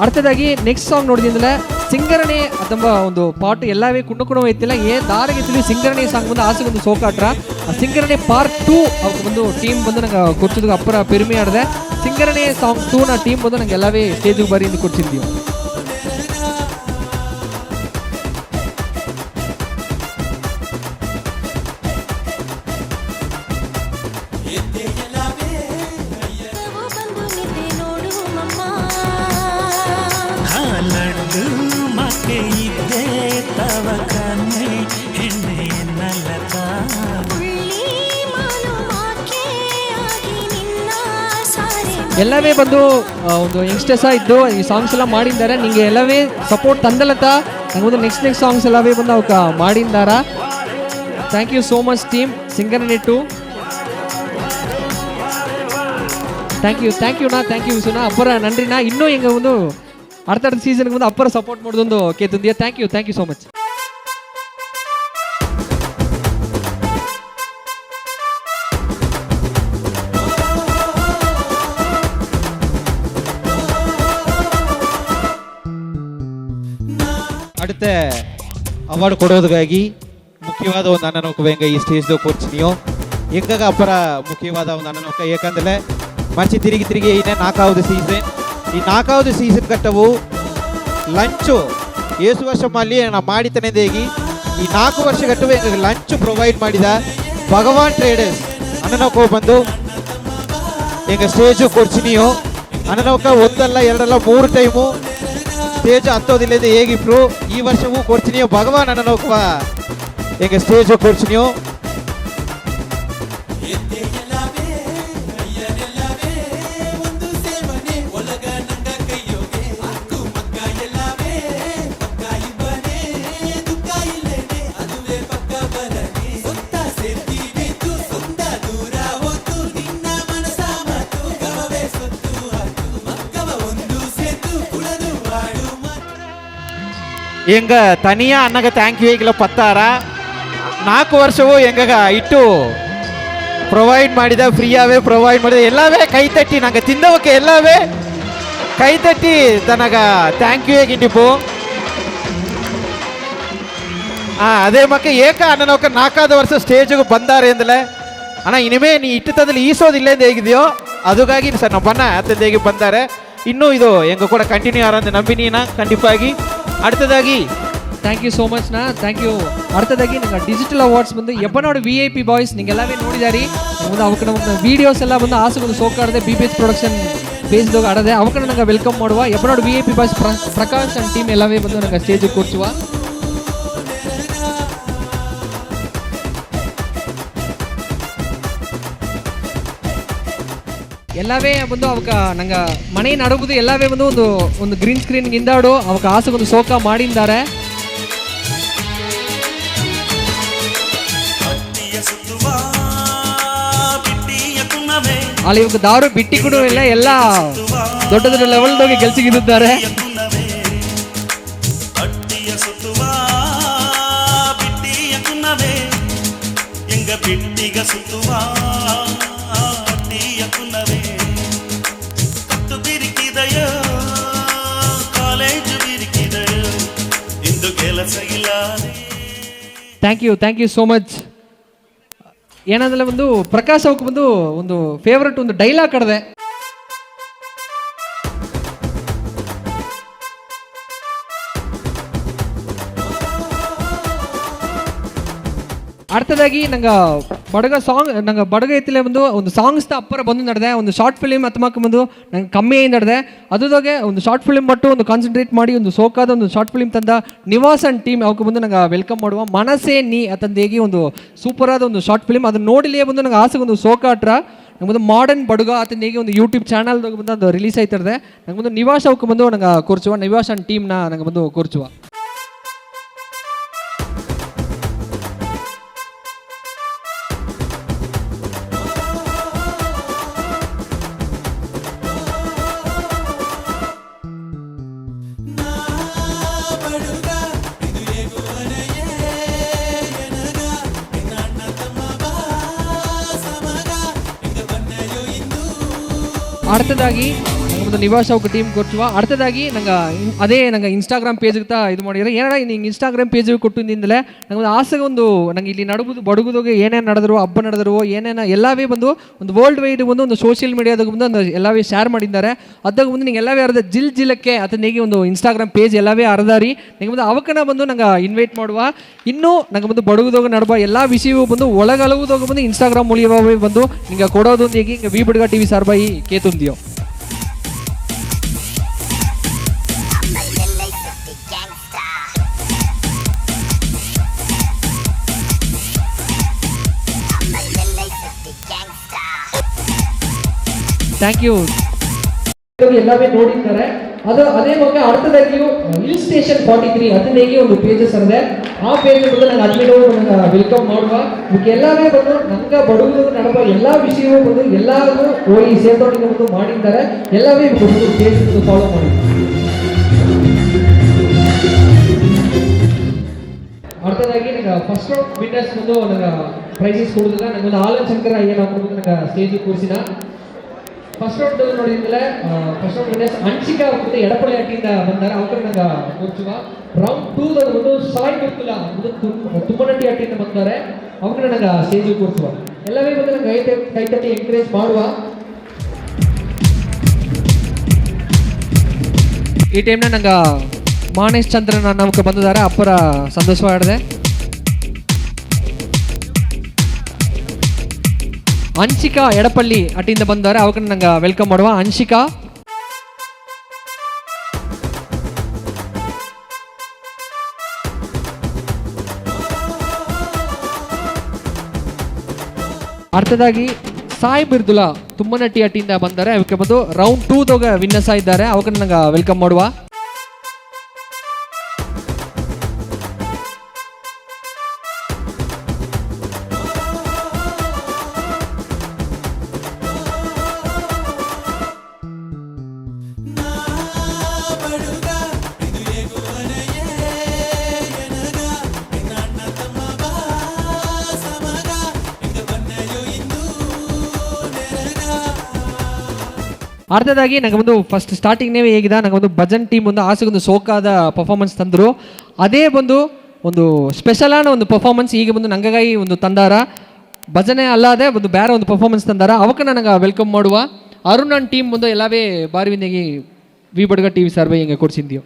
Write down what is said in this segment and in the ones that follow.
அடுத்ததாಗಿ next song ನೋಡಿದ್ರೆ ಸಿಂಗರಣೆ ಅಥವಾ ಒಂದು ಪಾಟ್ ಎಲ್ಲವೇ ಕುಣ್ಣು ಐತಿಲ್ಲ ದಾರಿಗೆ ತಿಳಿ ಸಿಂಗರಣೆ ಸಾಂಗ್ ಬಂದು ಆಸೆ ಒಂದು ಸೋಕಾಟ್ರ ಆ ಸಿಂಗರಣೆ ಪಾರ್ಟ್ 2 ಅವಕ್ಕೆ ಒಂದು ಟೀಮ್ ಬಂದು ನಂಗೆ ಕೊಡ್ಸಿದ ಅಪ್ಪರ ಪೆರುಮೆ ಆಡಿದೆ ಸಿಂಗರಣೆ ಸಾಂಗ್ 2 ನ ಟೀಮ್ ಬಂದು ನಂಗೆ ಎಲ್ಲವೇ ಸ್ಟೇಜಿಗೆ ಬರೀ ಎಂದು ಕೊಡ್ಸಿದ್ದೀವಿ. ಎಲ್ಲವೇ ಬಂದು ಒಂದು ಯಂಗ್ಸ್ಟರ್ಸ್ ಇದ್ದು ಈ ಸಾಂಗ್ಸ್ ಎಲ್ಲ ಮಾಡಿದ್ದಾರೆ ನಿಂಗೆ ಎಲ್ಲವೇ ಸಪೋರ್ಟ್ ತಂದಲತ್ತ ನಂಗೆ ನೆಕ್ಸ್ಟ್ ಸಾಂಗ್ಸ್ ಎಲ್ಲವೇ ಬಂದು ಅವಕ್ಕೆ ಮಾಡಿದ್ದಾರ. Thank you so much team ಸಿಂಗರಣೆ 2. ಥ್ಯಾಂಕ್ ಯು ಸುನಾ ಅಪ್ಪರ ನನ್ರಿನಾ ಇನ್ನೂ ಹೆಂಗೆ ಒಂದು அடுத்த சீசனுக்கு வந்து அப்புறம் சப்போர்ட் ಮಾಡೋದೊಂದು ಕೇತುಂದಿಯ. Thank you so much. அடுத்த அவார்டு ಕೊಡೋದಕ್ಕಾಗಿ ಮುಖ್ಯವಾದ ಒಂದು ಅಣ್ಣನೋಕವೆಂಗ ಈ ಸ್ಟೇಜ್ದು ಕೂರ್ಚಿನಿಯೋ ಎಂಗಾಗ ಅಪ್ಪರ ಮುಖ್ಯವಾದ ಒಂದು ಅಣ್ಣನೋಕ ಏಕೆಂದರೆ ಮರ್ಚಿ ತಿರುಗಿ ಇನ್ನೇ 4வது ಸೀಸನ್ ಈ 4வது ಸೀಸನ್ ಕಟ್ಟವು ಲಂಚು ಏಸು ವರ್ಷ ಮಲ್ಲಿ ನಾ ಮಾಡಿತನೆದೇಗಿ ಈ 4 ವರ್ಷ ಕಟ್ಟವು ಎಂಗ ಲಂಚ್ ಪ್ರೊವೈಡ್ ಮಾಡಿದ ಭಗವಾನ್ ಟ್ರೇಡರ್ಸ್ ಅಣ್ಣನೋಕ ಬಂದು ಎಂಗ ಸ್ಟೇಜು ಕೂರ್ಚಿನಿಯೋ ಅಣ್ಣನೋಕ ಒಂದಲ್ಲ ಎರಡಲ್ಲ 3 ಟೈಮು ಸ್ಟೇಜ್ ಹತ್ತೋದಿಲ್ಲದೆ ಹೇಗಿಬ್ರು ಈ ವರ್ಷವೂ ಕೊಡ್ತೀನಿಯೋ ಭಗವಾನ್ ಅಣ್ಣನೋಕವ ಎಂಗ ಸ್ಟೇಜ್ ಕೊಡ್ತೀನಿಯೋ. ಎಂಗ ತನಿಯ ಅನ್ನಗ ಥ್ಯಾಂಕ್ ಯು ಈಗಲ ಪತ್ತಾರ 4 ವರ್ಷವೂ ಎಂಗ ಇಟ್ಟು ಪ್ರೊವೈಡ್ ಮಾಡಿದ ಫ್ರೀಯಾವೇ ಪ್ರೊವೈಡ್ ಮಾಡಿದ ಎಲ್ಲವೇ ಕೈತಟ್ಟಿ ನಂಗೆ ತಿಂದವಕ್ಕೆ ಎಲ್ಲವೇ ಕೈತಟ್ಟಿ ತನಗ ಥ್ಯಾಂಕ್ ಯು ಹೇಗಿಟ್ಟಿಪ್ಪು ಅದೇ ಮಕ್ಕ ಏಕ ಅನ್ನನವಕ್ಕೆ 4வது ವರ್ಷ ಸ್ಟೇಜ್ಗೆ ಬಂದಾರೆ ಅಂದಲೆ ಅಣ್ಣ ಇನಿಮೇ ನೀ ಇಟ್ಟದಲ್ಲಿ ಈಸೋದಿಲ್ಲ ಎಂದು ಹೇಗಿದೆಯೋ ಅದಕ್ಕಾಗಿ ಸರ್ ನಾವು ಬನ್ನ ಅತ್ತಂದು ಹೇಗೆ ಬಂದಾರೆ ಇನ್ನೂ ಇದು ಎಂಗ ಕೂಡ ಕಂಟಿನ್ಯೂ ಆರಂದು ನಂಬಿನೀನ ಖಂಡಿತವಾಗಿ. அடுத்ததாகி thank you so much thank you. அடுத்தದಾಗಿ ನಂಗೆ ಡಿಜಿಟಲ್ ಅವಾರ್ಡ್ಸ್ ಬಂದು ಎಬ್ಬನಾಡು VIP ಬಾಯ್ಸ್ ನಿಂಗೆ ಎಲ್ಲವೇ ನೋಡಿದಾರಿ ಮುಂದೆ ಅವಕ್ಕೆ ನಮ್ಮ ವಿಡಿಯೋಸ್ ಎಲ್ಲ ಬಂದು ಆಸೆಗೊಂದು ಸೋಕಾಡದೆ BBH ಪ್ರೊಡಕ್ಷನ್ ಬೇಸ್ದಾಗ ಆಡದೆ ಅವಕ್ಕೆ ನಂಗೆ ವೆಲ್ಕಮ್ ಮಾಡುವ ಎಬ್ಬನಾಡು VIP boys Prakash and team ಎಲ್ಲವೇ ಬಂದು ನಂಗೆ ಸ್ಟೇಜಿಗೆ ಕೂರಿಸುವ. ಎಲ್ಲವೇ ಬಂದು ಅವಕ್ಕೆ ನಂಗೆ ಮನೆ ನಡುವುದು ಎಲ್ಲವೇ ಬಂದು ಒಂದು ಗ್ರೀನ್ ಸ್ಕ್ರೀನ್ ಇಂದಾಡು ಅವಕ್ಕೆ ಆಸೆಗೊಂದು ಸೋಕ ಮಾಡಿದ್ದಾರೆ. ಅಲ್ಲಿ ಇವಾಗ ದಾರು ಬಿಟ್ಟಿ ಕೂಡ ಎಲ್ಲ ದೊಡ್ಡ ದೊಡ್ಡ ಲೆವೆಲ್ದೋಗಿ ಗೆಲ್ಸಿಗಿದ್ದಾರೆ. Thank you so much. ಏನಂದ್ರೆ ಒಂದು ಪ್ರಕಾಶ್ ಅವಕ್ಕೆ ಬಂದು ಒಂದು ಫೇವ್ರೆಟ್ ಒಂದು ಡೈಲಾಗ್ ಆಡಿದೆ. அடுத்தದಾಗಿ ನಂಗೆ ಬಡಗ ಸಾಂಗ್ ನಂಗೆ ಬಡಗ ಎತ್ತಲೇ ಒಂದು ಸಾಂಗ್ಸ್ ಅಪ್ಪರ ಬಂದು ನಡೆದೆ ಒಂದು ಶಾರ್ಟ್ ಫಿಲಿಮ್ ಹತ್ತಮಕ್ಕೆ ಬಂದು ನಂಗೆ ಕಮ್ಮಿ ನಡೆದೆ ಅದುದಾಗೆ ಒಂದು ಶಾರ್ಟ್ ಫಿಲಿಮ್ ಬಟ್ಟು ಒಂದು ಕಾನ್ಸಂಟ್ರೇಟ್ ಮಾಡಿ ಒಂದು ಸೋಕಾದ ಒಂದು ಶಾರ್ಟ್ ಫಿಲಿಮ್ ತಂದ ನಿವಾಸ್ ಅಂಡ್ ಟೀಮ್ ಅವಕ್ಕೆ ಬಂದು ನಂಗೆ ವೆಲ್ಕಮ್ ಮಾಡುವ ಮನಸ್ಸೇ ನೀ ಅತಂದೇಗಿ ಒಂದು ಸೂಪರ್ ಆದ ಒಂದು ಶಾರ್ಟ್ ಫಿಲಿಮ್ ಅದನ್ನ ನೋಡಿಲಿಯೇ ಬಂದು ನಂಗೆ ಆಸೆಗೆ ಒಂದು ಸೋಕಾಟ್ರ ನಂಗೆ ಬಂದು ಮಾಡರ್ನ್ ಬಡುಗ ಅತಂದೇಗಿ ಒಂದು ಯೂಟ್ಯೂಬ್ ಚಾನಲ್ದಾಗ ಬಂದು ಅದು ರಿಲೀಸ್ ಆಯ್ತಿರದೆ ನಂಗೆ ಬಂದು ನಿವಾಸ್ ಅವಕ್ಕೆ ಬಂದು ನಂಗೆ ಕೂರಿಸುವ ನಿವಾಸ್ ಅಂಡ್ ಟೀಮ್ನ ನಂಗೆ ಬಂದು ಕೂರಿಸುವ. அடுத்தದಾಗಿ ಒಂದು ನಿವಾಸ ఒక ಟೀಮ್ ಕೊಚ್ಚುವ அடுத்தದಾಗಿ ನಂಗೆ ಅದೇ ನಂಗೆ ಇನ್ಸ್ಟಾಗ್ರಾಮ್ ಪೇಜ್ಗೆ ಇದು ಮಾಡಿದ್ರೆ ಏನಾರ ನಿಂಗೆ ಇನ್ಸ್ಟಾಗ್ರಾಮ್ ಪೇಜಿಗೆ ಕೊಟ್ಟಿದ್ದಿಂದಲೇ ನಂಗೆ ಒಂದು ಆಸೆಗೆ ಒಂದು ನಂಗೆ ಇಲ್ಲಿ ನಡುವುದು ಬಡುಗುದೋಗೆ ಏನೇನು ನಡೆದ್ರು ಹಬ್ಬ ನಡೆದ್ರು ಏನೇನು ಎಲ್ಲವೇ ಬಂದು ಒಂದು ವರ್ಲ್ಡ್ ವೈಡ್ ಒಂದು ಸೋಷಿಯಲ್ ಮೀಡಿಯಾದಾಗ ಬಂದು ಒಂದು ಎಲ್ಲವೇ ಶೇರ್ ಮಾಡಿದ್ದಾರೆ ಅದಾಗ ಬಂದು ನಿಂಗೆ ಎಲ್ಲವೇ ಅರ್ಧ ಜಿಲ್ಲಕ್ಕೆ ಅಥವಾ ನೀಗೆ ಒಂದು ಇನ್ಸ್ಟಾಗ್ರಾಮ್ ಪೇಜ್ ಎಲ್ಲವೇ ಅರ್ದಾರಿ ನಿಂಗೆ ಬಂದು ಅವಕನ ಬಂದು ನಂಗೆ ಇನ್ವೈಟ್ ಮಾಡುವ ಇನ್ನೂ ನಂಗೆ ಬಂದು ಬಡುಗುದೋಗ ನಡುವ ಎಲ್ಲ ವಿಷಯವೂ ಬಂದು ಒಳಗಲವುದೋಗ ಬಂದು ಇನ್ಸ್ಟಾಗ್ರಾಮ್ ಮುಳಿಯವೇ ಬಂದು ನಿಂಗೆ ಕೊಡೋದೊಂದು ಈಗ ಹಿಂಗೆ ವಿ ಬಡ್ಗ ಟಿವಿ ಸಾರ್ಬಾಯಿ ಕೇತುಂದಿಯೋ ಥ್ಯಾಂಕ್ ಯು ಎಲ್ಲವೇ ನೋಡಿದ್ದಾರೆ ಅದೇ ಬಗ್ಗೆ ಅರ್ಥದಾಗಿಯೂ ಹಿಲ್ ಸ್ಟೇಷನ್ 43 ಅದನ್ನೇಗೆ ಒಂದು ಪೇಜಸ್ ಇದೆ ಆ ಪೇಜ್ ಬಂದು ನಂಗೆ ಅಡ್ಮಿಟ್ ನಂಗೆ ವೆಲ್ಕಮ್ ಮಾಡುವ ಎಲ್ಲವೇ ಬಂದು ನಂಗೆ ಬಡವರು ನಡುವ ಎಲ್ಲ ವಿಷಯವೂ ಬಂದು ಎಲ್ಲರೂ ಹೋಗಿ ಸೇರ್ದೊಟ್ಟಿಗೆ ಬಂದು ಮಾಡಿದ್ದಾರೆ ಎಲ್ಲವೇ ಬಂದು ಪೇಜ್ ಫಾಲೋ ಮಾಡಿ ಅರ್ಥದಾಗಿ ನಂಗೆ ಫಸ್ಟ್ ರೌಂಡ್ ವಿನ್ನರ್ಸ್ ಬಂದು ನಂಗೆ ಪ್ರೈಸಸ್ ಕೊಡೋದಿಲ್ಲ ನಂಗೆ ಒಂದು ಆಲನ್ ಶಂಕರ ಏನಾಗ್ಬೋದು ನಂಗೆ ಸ್ಟೇಜಿಗೆ ಕೂರಿಸಿದ ಫಸ್ಟ್ ರೌಂಡ್ ನೋಡಿದ್ಮೇಲೆ ಫಸ್ಟ್ ರೌಂಡ್ ವಿನ್ನರ್ಸ್ ಅಂಶಿಕಾ ಮತ್ತು ಎಡಪಳ್ಳಿ ಅಟ್ಟಿಯಿಂದ ಬಂದಾರೆ ಅವ್ರ ನಂಗೆ ಕೂರ್ಚುವ ರೌಂಡ್ 2 ಒಂದು ಸಾಯಿ ಗೊತ್ತಿಲ್ಲ ಒಂದು ತುಮ್ಮನಟ್ಟಿ ಅಟ್ಟಿಯಿಂದ ಬಂದಾರೆ ಅವ್ರ ನಂಗೆ ಸ್ಟೇಜಿಗೆ ಕೂರಿಸುವ ಎಲ್ಲವೇ ಬಂದು ನಂಗೆ ಕೈ ತಟ್ಟಿ ಎಂಕರೇಜ್ ಮಾಡುವ ಈ ಟೈಮ್ನ ನಂಗೆ ಮಾನೇಶ್ ಚಂದ್ರನ್ ನಮ್ಗೆ ಬಂದಿದ್ದಾರೆ ಅಪ್ಪರ ಸಂತೋಷವಾಗಿದೆ ಅಂಶಿಕಾ ಎಡಪಳ್ಳಿ ಅಟ್ಟಿಂದ ಬಂದವರೆ ಅವಕ್ಕೆ ನಂಗೆ ವೆಲ್ಕಮ್ ಮಾಡುವ ಅಂಶಿಕಾ ಅರ್ಥದಾಗಿ ಸಾಯಿ ಬಿರ್ದುಲಾ ತುಮ್ಮನಟ್ಟಿ ಅಟ್ಟಿಂದ ಬಂದರೆ ಅವಕ್ಕೆ ಬಂದು ರೌಂಡ್ 2 ವಿನ್ನರ್ಸ್ ಆಗಿದ್ದಾರೆ ಅವಕ್ಕೆ ನಂಗೆ ವೆಲ್ಕಮ್ ಮಾಡುವ ಅರ್ಥದಾಗಿ ನಂಗೆ ಒಂದು ಫಸ್ಟ್ ಸ್ಟಾರ್ಟಿಂಗ್ನೇ ಹೇಗಿದೆ ನಂಗೆ ಒಂದು ಭಜನ್ ಟೀಮ್ ಒಂದು ಆಸೆಗೊಂದು ಸೋಕಾದ ಪರ್ಫಾರ್ಮೆನ್ಸ್ ತಂದರು ಅದೇ ಒಂದು ಸ್ಪೆಷಲಾன ಒಂದು ಪರ್ಫಾರ್ಮೆನ್ಸ್ ಈಗ ಬಂದು ನಂಗಾಗಿ ಒಂದು ತಂದಾರ ಭಜನೆ ಅಲ್ಲದೆ ಒಂದು ಬೇರೆ ಒಂದು ಪರ್ಫಾರ್ಮೆನ್ಸ್ ತಂದಾರ ಅವಕ್ಕೆ ನನಗೆ ವೆಲ್ಕಮ್ ಮಾಡುವ ಅರುಣನ್ ಟೀಮ್ ಬಂದು ಎಲ್ಲವೇ ಬಾರಿವಿಂದಾಗಿ ವಿ ಬಡ್ಗ ಟಿವಿ ಸರ್ವೆ ಹಿಂಗೆ ಕೊಡ್ಸಿದ್ಯೋ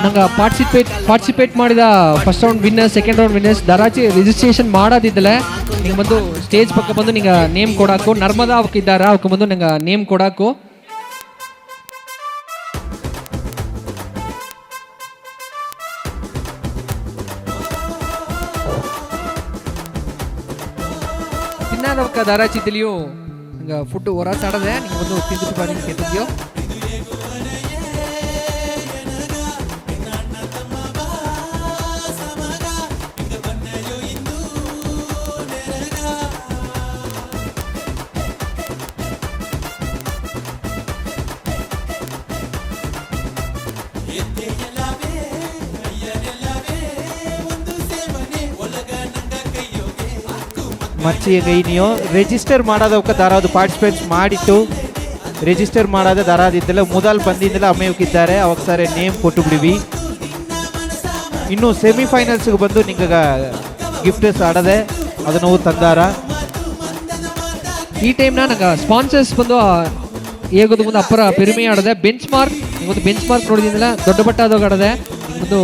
ನಂಗೆ ಪಾರ್ಟಿಸಿಪೇಟ್ ಮಾಡಿದ first round winners second round winners ದರಾಚಿ ರಿಜಿಸ್ಟ್ರೇಷನ್ ಮಾಡೋದಿದ್ದಲೆ ನಿಂಗೆ ಬಂದು ಸ್ಟೇಜ್ ಪಕ್ಕ ಬಂದು ನಿಂಗೆ ನೇಮ್ ಕೊಡಾಕು ನರ್ಮದಾ ಅವಕ್ಕೆ ಇದ್ದಾರೆ ಅವಕ್ಕೆ ಬಂದು ನಿಂಗೆ ನೇಮ್ ಕೊಡಾಕು ತಿನ್ನೋದಕ್ಕೆ ದರಾಚಿ ತಿಳಿಯು ನಿಂಗೆ ಫುಡ್ ಹೊರ ಸಾಡದೆ ನಿಂಗೆ ಬಂದು ತಿಂದು ಬಾರಿ ಕೆತ್ತಿದ್ಯೋ ಮಚ್ಚಿಗೆ ಗೈನಿಯೋ ರಿಜಿಸ್ಟರ್ ಮಾಡೋದಕ್ಕೆ ದಾರಾದು ಪಾರ್ಟಿಸಿಪೇಟ್ಸ್ ಮಾಡಿಟ್ಟು ರಿಜಿಸ್ಟರ್ ಮಾಡೋದು ದಾರಾದಿದ್ದಲ್ಲ ಮೊದಲು ಬಂದಿಂದಲ್ಲ ಅಮ್ಮೆಯೋಗಿದ್ದಾರೆ ಅವಾಗ ಸರಿ ನೇಮ್ ಕೊಟ್ಟು ಬಿಡಿವಿ ಇನ್ನು ಸೆಮಿಫೈನಲ್ಸ್ಗೆ ಬಂದು ನಿಂಗೆ ಗಿಫ್ಟ್ಸ್ ಆಡದೆ ಅದನ್ನು ತಂದಾರ ಈ ಟೈಮ್ನ ನಂಗೆ ಸ್ಪಾನ್ಸರ್ಸ್ ಬಂದು ಹೇಗೋದು ಮುಂದೆ ಅಪ್ಪರ ಪೆರುಮೆ ಆಡದೆ ಬೆಂಚ್ ಮಾರ್ಕ್ ನೋಡಿದಿಲ್ಲ ದೊಡ್ಡ ಬಟ್ಟಾದಾಗ ಆಡದೆ ಒಂದು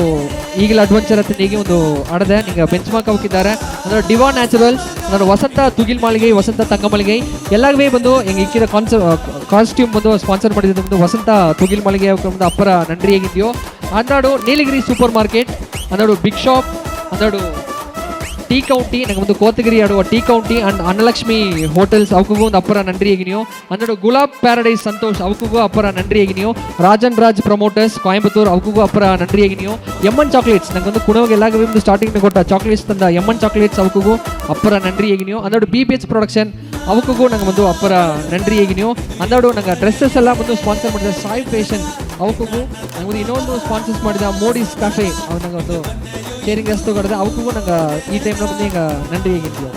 ಈಗಲ ಅಡ್ವೆಂಚರ್ ಅಂತ ಹೀಗೆ ಒಂದು ಆಡದೆ ನಿಂಗೆ ಬೆಂಚ್ ಮಾರ್ಕ್ ಹಾಕಿದ್ದಾರೆ ಅಂದ್ರೆ ಡಿವಾ ನ್ಯಾಚುರಲ್ಸ್ ಅಂದ್ರೆ ವಸಂತ ತುಗಿಲ್ ಮಾಳಿಗೆ ವಸಂತ ತಂಗಮಳಿಗೆ ಎಲ್ಲಾಗವೇ ಬಂದು ಹೆಂಗೆ ಇಕ್ಕಿದ ಕಾಸ್ಟ್ಯೂಮ್ ಬಂದು ಸ್ಪಾನ್ಸರ್ ಮಾಡಿದ್ದು ಒಂದು ವಸಂತ ತುಗಿಲ್ ಮಾಳಿಗೆ ಒಂದು ಅಪ್ಪರ ನಂಡ್ರಿ ಹೇಗಿದೆಯೋ ಅಂದಾಡು ನೀಲಗಿರಿ ಸೂಪರ್ ಮಾರ್ಕೆಟ್ ಅಂದಾಡು ಬಿಗ್ ಶಾಪ್ ಅಂದಾಡು ಟೀ ಕೌಂಟಿ ನಂಗೆ ಒಂದು ಕೋತಗಿರಿ ಆಡುವ tea county and Annalakshmi hotels ಅವಕ್ಕೂ ಒಂದು ಅಪ್ಪರ ನಂಡ್ರಿ ಹೇಗಿನಿಯೋ ಅಂದಡು ಗುಲಾಬ್ ಪ್ಯಾರಡೈಸ್ ಸಂತೋಷ್ ಅವಕ್ಕೂ ಅಪ್ಪರ ನಂಡ್ರಿ ಹೇಗಿನಿಯೋ ರಾಜನ್ ರಾಜ್ ಪ್ರಮೋಟರ್ಸ್ ಕೊಯಂಬತ್ತೂರ್ ಅವಕ್ಕೂ ಅಪ್ಪರ ನಂಡ್ರಿ ಹೇಗಿನಿಯೋ ಎಮ್ಮನ್ ಚಾಕ್ಲೇಟ್ಸ್ ನಂಗೆ ಒಂದು ಕುಣವಾಗಿ ಎಲ್ಲ ಒಂದು ಸ್ಟಾರ್ಟಿಂಗ್ ಕೊಟ್ಟ ಚಾಕ್ಲೇಟ್ಸ್ ತಂದ ಎಮ್ಮನ್ ಚಾಕ್ಲೇಟ್ಸ್ ಅವಕ್ಕೂ ಅಪ್ಪರ ನಂಡ್ರಿ ಹೇಗಿನಿಯೋ ಅಂದಡು BPH ಪ್ರೊಡಕ್ಷನ್ ಅವಕ್ಕೂ ನಂಗೆ ಒಂದು ಅಪ್ಪರ ನಂಡ್ರಿ ಹೇಗಿನಿಯೋ ಅಂದಾಡು ನಂಗೆ ಡ್ರೆಸ್ಸಸ್ ಎಲ್ಲ ಒಂದು ಸ್ಪಾನ್ಸರ್ ಮಾಡಿದ ಸಾಯಿ ಫ್ಯಾಷನ್ ಅವಕ್ಕೂ ನಂಗೆ ಒಂದು ಇನ್ನೊಂದು ಸ್ಪಾನ್ಸರ್ಸ್ ಮಾಡಿದ ಮೋಡೀಸ್ ಕಾಫೆ ಅವ್ರು ನಂಗೆ ಒಂದು ಶೇರಿಂಗ್ ಎಷ್ಟು ಕೊಡದೆ ಅವಕ್ಕೂ ನಂಗೆ ಈ ಟೈಮ್ನ ಬಂದು ಈಗ ನಂಡ್ರಿ ಹೇಗಿದ್ಯೋ